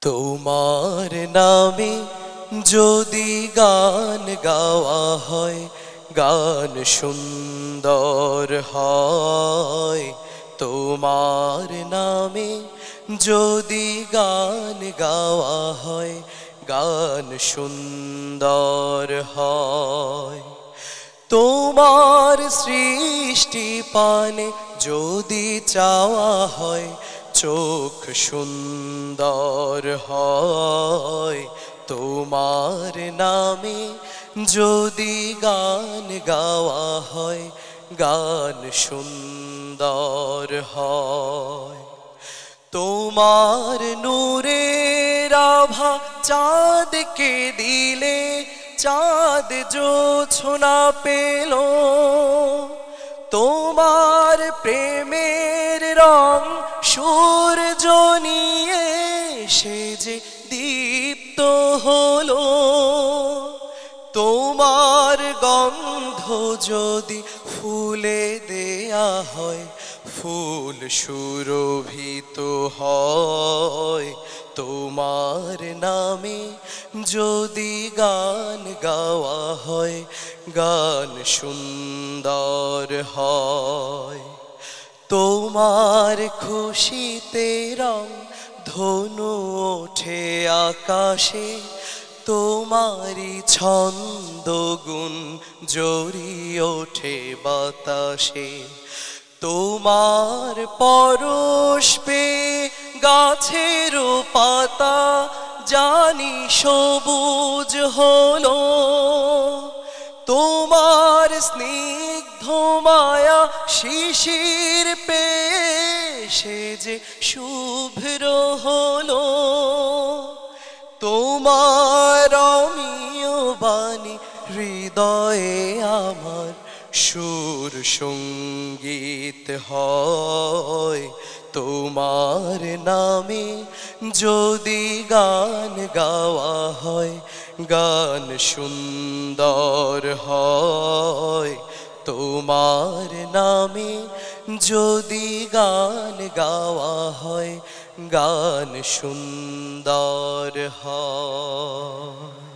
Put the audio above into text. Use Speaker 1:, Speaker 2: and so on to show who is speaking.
Speaker 1: তোমার নামে যদি গান গাওয়া হয়, গান সুন্দর হয়। তোমার নামে যদি গান গাওয়া হয়, গান সুন্দর হয়। তোমার সৃষ্টি পানে যদি চাওয়া হয়, চোখ সুন্দর হয়। তোমার নামে যদি গান গাওয়া হয়, গান সুন্দর হয়। তোমার নূরের আভা চাঁদকে দিলে, চাঁদ জোছনা পেল। তোমার প্রেমের রং সূর্য নিয়ে সে যে দীপ্ত হলো। তোমার গন্ধ যদি ফুলে দেয়া হয়, ফুল সুরভিত হয়। তোমার নামে যদি গান গাওয়া হয়, গান সুন্দর হয়। তোমার খুশিতে রং ধনু ওঠে আকাশে, তোমারি ছন্দ গুণ জড়িয়ে ওঠে বাতাসে। তোমার পরশ পেয়ে গাছের পাতা জানি সবুজ হলো। তোমার স্নিগ্ধ মায়া শিশির পেয়ে সে যে শুভ্র হলো। তোমার অমীয় বাণী হৃদয়ে আমার সুর সঙ্গীত হয়। তোমার নামে যদি গান গাওয়া হয়, গান সুন্দর হয়। তোমার নামে যদি গান গাওয়া হয়, গান সুন্দর হয়।